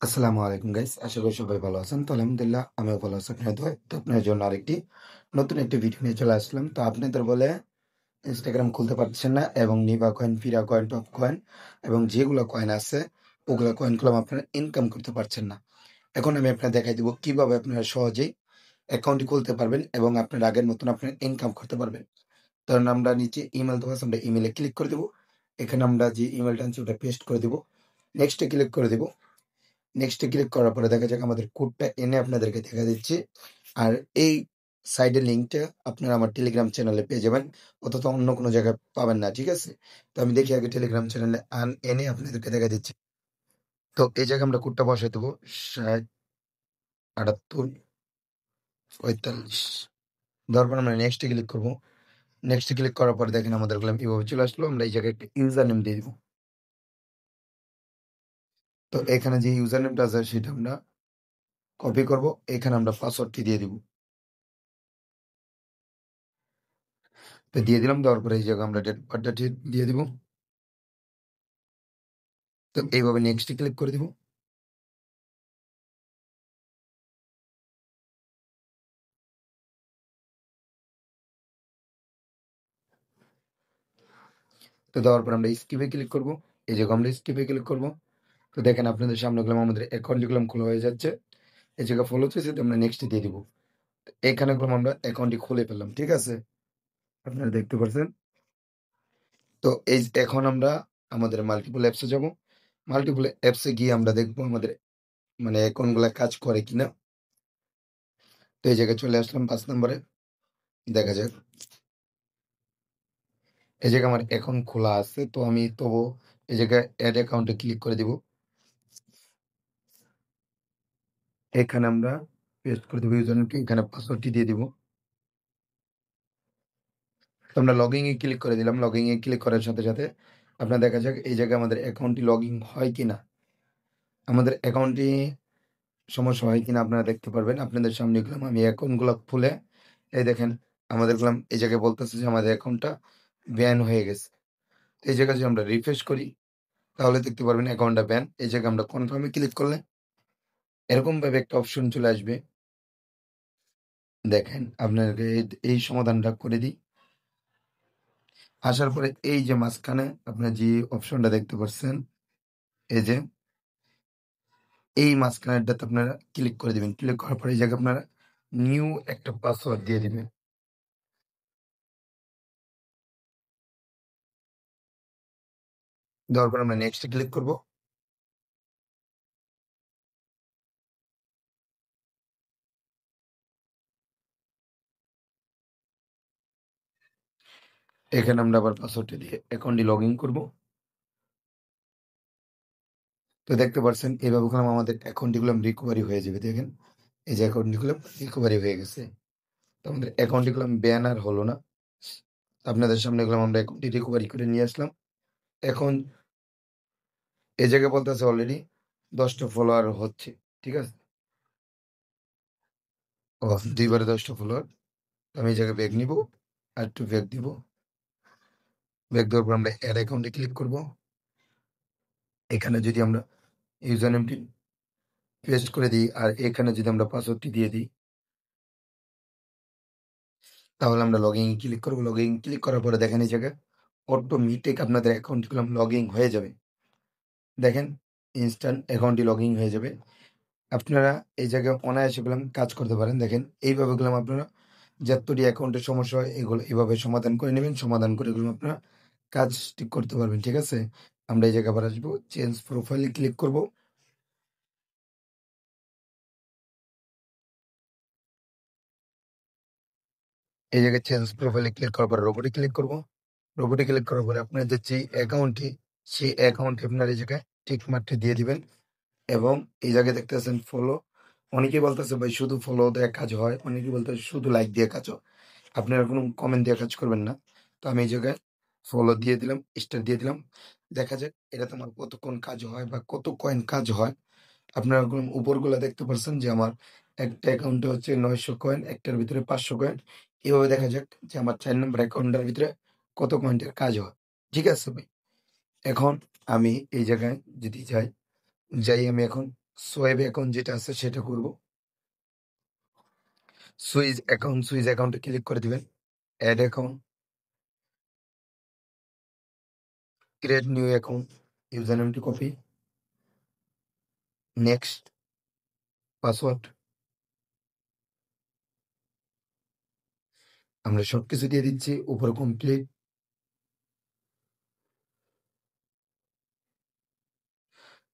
আসসালামু আলাইকুম গাইস। আশা করি সবাই ভালো আছেন। তো আলহামদুলিল্লাহ আমিও ভালো আছি আপনাদের দোয়ায়। তো আপনার জন্য আরেকটি নতুন একটি ভিডিও নিয়ে চলে আসলাম। তো আপনাদের বলে ইনস্টাগ্রাম খুলতে পারতেছেন না এবং নিভা কয়েন, ফিরা কয়েন, টপ কয়েন এবং যেগুলো কয়েন আছে ওগুলো কয়েনগুলো আপনারা ইনকাম করতে পারছেন না। এখন আমি আপনাদের দেখাই দিব কিভাবে আপনারা সহজেই অ্যাকাউন্টটি খুলতে পারবেন এবং আপনার আগের মতন আপনারা ইনকাম করতে পারবেন। ধরুন আমরা নিচে ইমেল দেওয়া আছে, আমরা ইমেলে ক্লিক করে দেব। এখানে আমরা যে ইমেলটা আনছি ওটা পেস্ট করে দেব। নেক্সটে ক্লিক করে দেব। নেক্সটে ক্লিক করার পরে দেখা যাক আমাদের কোডটা এনে আপনাদেরকে দেখা দিচ্ছি। আর এই সাইডের লিঙ্কটা আপনারা আমার টেলিগ্রাম চ্যানেলে পেয়ে যাবেন, অথবা অন্য কোনো জায়গায় পাবেন না। ঠিক আছে? তো আমি দেখি আগে টেলিগ্রাম চ্যানেলে এনে আপনাদেরকে দেখা দিচ্ছি। তো এই জায়গায় আমরা কোডটা বসাই দেবো 60 78 45। দেওয়ার পর আমরা নেক্সটে ক্লিক করবো। নেক্সটে ক্লিক করার পরে দেখেন আমাদের গুলো এভাবে চলে আসলো। আমরা এই জায়গায় একটা ইউজার নেম দিয়ে দিব। তো এখানে যে ইউজার নেমটা আছে সেটা আমরা কপি করব। এখানে আমরা পাসওয়ার্ডটি দিয়ে দিব। তো দিয়ে দিলাম। দেওয়ার পরে এই জায়গায় আমরা ডেট বার্থডেট দিয়ে দিব। তো এইভাবে নেক্সট ক্লিক করে দিব। তো দেওয়ার পর আমরা স্কিপে ক্লিক করব। এই জায়গায় আমরা স্কিপে ক্লিক করব। তো দেখেন আপনাদের সামনে গেলাম, আমাদের অ্যাকাউন্ট গেলাম খোলা হয়ে যাচ্ছে। এই জায়গায় ফলো হচ্ছে, তো আমরা নেক্সট দিয়ে দিব। এখানে গেলাম আমরা অ্যাকাউন্টটি খুলে ফেললাম। ঠিক আছে? আপনারা দেখতে পাচ্ছেন। তো এই এখন আমরা আমাদের মাল্টিপল অ্যাপসে যাব। মাল্টিপল অ্যাপসে গিয়ে আমরা দেখবো আমাদের মানে অ্যাকাউন্টগুলো কাজ করে কিনা। তো এই জায়গায় চলে আসলাম 5 নম্বরে। দেখা যাক। এই জায়গায় আমার অ্যাকাউন্ট খোলা আছে, তো আমি তবু এই জায়গায় অ্যাড অ্যাকাউন্টে ক্লিক করে দিব। এখানে আমরা পেস্ট করে দেবো ইউজারনেমকে, এখানে পাসওয়ার্ডটি দিয়ে দিব। তো আমরা লগইন এ ক্লিক করে দিলাম। লগইন এ ক্লিক করার সাথে সাথে আপনার দেখা যাক এই জায়গায় আমাদের অ্যাকাউন্টটি লগইন হয় কিনা। আমাদের অ্যাকাউন্টটি সমস্যা হয় কিনা আপনারা দেখতে পারবেন। আপনাদের সামনে গেলাম আমি অ্যাকাউন্টগুলো খুলে, এই দেখেন আমাদের গেলাম এই জায়গায় বলতেছে যে আমাদের অ্যাকাউন্টটা ব্যান হয়ে গেছে। এই জায়গায় যদি আমরা রিফ্রেশ করি তাহলে দেখতে পারবেন অ্যাকাউন্টটা ব্যান। এই জায়গায় আমরা কনফার্মে ক্লিক করলে এরকম ভাবে একটা অপশন চলে আসবে। দেখেন আপনাকে এই সমাধানটা করে দিই। আসার পরে এই যে মাঝখানে আপনার যে অপশনটা দেখতে পাচ্ছেন, এই যে এই মাঝখানেরটাতে আপনারা ক্লিক করে দিবেন। ক্লিক করার পরে এই জায়গায় আপনারা নিউ একটা পাসওয়ার্ড দিয়ে দিবেন। দেওয়ার পর আমরা নেক্সট ক্লিক করব। এখানে আমরা আবার পাসওয়ার্ডটা দিয়ে অ্যাকাউন্টটি লগ ইন করবো। তো দেখতে পাচ্ছেন এভাবে করলাম আমাদের অ্যাকাউন্টটি গুলো রিকভারি হয়ে যাবে। দেখেন এই যে অ্যাকাউন্টটি গুলো রিকভারি হয়ে গেছে। তো আমাদের অ্যাকাউন্টটি গুলো ব্যান আর হলো না। আপনাদের সামনে গেলাম আমরা অ্যাকাউন্টটি রিকভারি করে নিয়ে আসলাম। এখন এই জায়গায় বলতেছে অলরেডি 10টা ফলোয়ার হচ্ছে। ঠিক আছে? ও 2 বারে 10টা ফলোয়ার। আমি এই জায়গায় ব্যাক নিব আর একটু ব্যাক দিব। ব্যাক দেওয়ার পর আমরা অ্যাড অ্যাকাউন্টে ক্লিক করব। এখানে যদি আমরা ইউজার নেমটি পেস্ট করে দিই আর এখানে যদি আমরা পাসওয়ার্ডটি দিয়ে দিই তাহলে আমরা লগ ইন ক্লিক করবো। লগ ইন ক্লিক করার পরে দেখেন এই জায়গায় অটোমেটিক আপনাদের অ্যাকাউন্টগুলো লগ ইন হয়ে যাবে। দেখেন ইনস্ট্যান্ট অ্যাকাউন্টটি লগ ইন হয়ে যাবে। আপনারা এই জায়গায় অনায়াসে গুলো কাজ করতে পারেন। দেখেন এইভাবে গুলো আপনারা যতটি অ্যাকাউন্টের সমস্যা হয় এগুলো এভাবে সমাধান করে নেবেন। সমাধান করে এগুলো আপনারা কাজ ঠিক করতে পারবেন। ঠিক আছে? আমরা এই জায়গায় আবার আসবো, চেঞ্জ প্রোফাইলে ক্লিক করব। এই জায়গায় চেঞ্জ প্রোফাইলে ক্লিক করার পর রোবটে ক্লিক করব। রোবটে ক্লিক করার পরে আপনার যে অ্যাকাউন্টটি সেই অ্যাকাউন্টে আপনার এই জায়গায় টিক মার্কটি দিয়ে দিবেন। এবং এই জায়গায় দেখতেছেন ফলো। অনেকেই বলতেছে ভাই শুধু ফলো দিয়ে কাজ হয়, অনেকেই বলতেছে শুধু লাইক দিয়ে কাজ হয়। আপনারা কোনো কমেন্ট দিয়ে কাজ করবেন না। তো আমি এই জায়গায় ফলো দিয়ে দিলাম, স্টার দিয়ে দিলাম। দেখা যাক এটা তোমার কতক্ষণ কাজ হয় বা কত কয়েন কাজ হয়। আপনারা উপরগুলা দেখতে পাচ্ছেন যে আমার একটা অ্যাকাউন্টে হচ্ছে 900 কয়েন, একটার ভিতরে 500 কয়েন। এভাবে দেখা যাক যে আমার 4 নম্বর অ্যাকাউন্টের ভিতরে কত কয়েন্টের কাজ হয়। ঠিক আছে ভাই? এখন আমি এই জায়গায় যদি যাই আমি এখন সোয়েব অ্যাকাউন্ট যেটা আছে সেটা করব। সুইচ অ্যাকাউন্টে ক্লিক করে দিবেন। Add account, create new account, user নেমটি কপি, নেক্সট, পাসওয়ার্ড। আমরা সবকিছু দিয়ে দিচ্ছি। উপরে কমপ্লিট।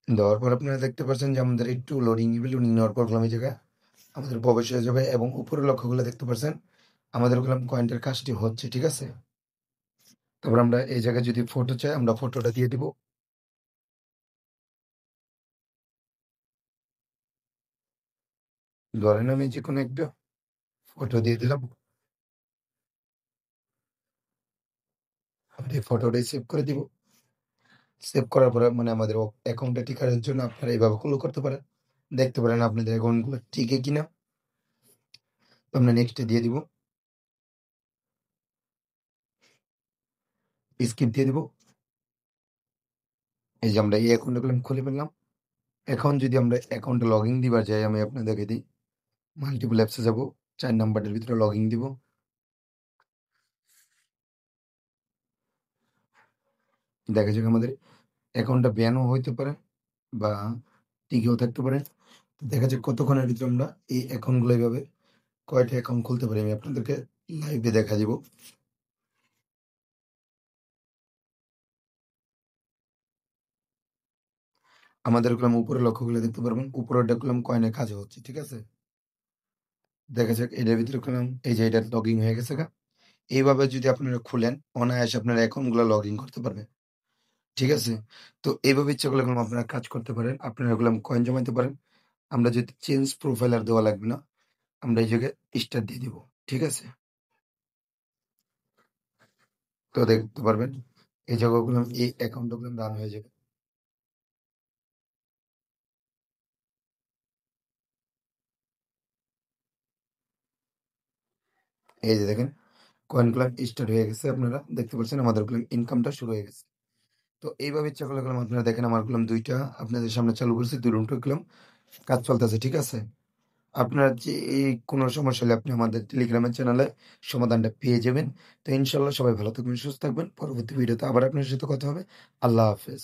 দেওয়ার পর আপনারা দেখতে পাচ্ছেন যে আমাদের একটু লোডিং নিবে। লোডিং নেওয়ার পর এই জায়গায় আমাদের প্রবেশ হয়ে যাবে এবং উপরে লক্ষ্যগুলো দেখতে পাচ্ছেন আমাদের কয়েনটার কাজটি হচ্ছে, ঠিক আছে? তারপর আমরা এই জায়গায় যদি ফটো চাই আমরা ফটোটা দিয়ে দিব। ধরেন আমি যে কোনো একটা ফটো দিয়ে দিলাম। আমরা এই ফটোটাই সেভ করে দিব। সেভ করার পরে মানে আমাদের অ্যাকাউন্টটা টিকার জন্য আপনারা এইভাবে ফলো করতে পারেন। দেখতে পারেন আপনাদের অ্যাকাউন্টগুলো টিকে কিনা। তো আমরা নেক্সটে দিয়ে দিব। স্কিপ দিয়ে দিব। এই যে আমরা এই অ্যাকাউন্টগুলো খুলে ফেললাম। এখন যদি আমরা অ্যাকাউন্টে লগইন দিবার যাই, আমি আপনাদেরকে দিই। মাল্টিপল অ্যাপসে যাব। ৪ নাম্বারটার ভিতরে লগইন দিব। দেখা যাক আমাদের অ্যাকাউন্টটা ব্যানও হইতে পারে বা টিকেও থাকতে পারে। তো দেখা যাক কতক্ষণের ভিতরে আমরা এই অ্যাকাউন্টগুলো এভাবে কয়টা অ্যাকাউন্ট খুলতে পারি আমি আপনাদেরকে লাইভে দেখা দিব। আমাদের উপরে লক্ষ্য করলে দেখতে পারবেন উপরেরটা কয়েনের কাজ হচ্ছে, ঠিক আছে? দেখা যাক এটার ভিতরে এই যে এটা লগইন হয়ে গেছে গা। এইভাবে যদি আপনারা খুলেন অনায়াসে আপনারা অ্যাকাউন্টগুলো লগইন করতে পারবেন। ঠিক আছে? তো এইভাবে ইচ্ছা করলে আপনারা কাজ করতে পারেন। আপনারা কয়েন জমাইতে পারেন। আমরা যদি চেঞ্জ প্রোফাইল আর দেওয়া লাগবে না। আমরা এই জায়গায় স্টার দিয়ে দিব। ঠিক আছে? তো দেখতে পারবেন এই জায়গাগুলো এই অ্যাকাউন্টগুলো রান হয়ে যাবে। এই যে দেখেন কয়েনগুলো স্টার্ট হয়ে গেছে। আপনারা দেখতে পাচ্ছেন আমাদের ইনকামটা শুরু হয়ে গেছে। তো এইভাবে ইচ্ছা করলে আপনারা দেখেন আমার ২ টা আপনাদের সামনে চালু করছি। ২ টো কাজ চলতেছে। ঠিক আছে? আপনার যে এই কোনো সমস্যা হলে আপনি আমাদের টেলিগ্রামের চ্যানেলে সমাধানটা পেয়ে যাবেন। তো ইনশাআল্লাহ সবাই ভালো থাকবেন, সুস্থ থাকবেন। পরবর্তী ভিডিওতে আবার আপনার সাথে কথা হবে। আল্লাহ হাফেজ।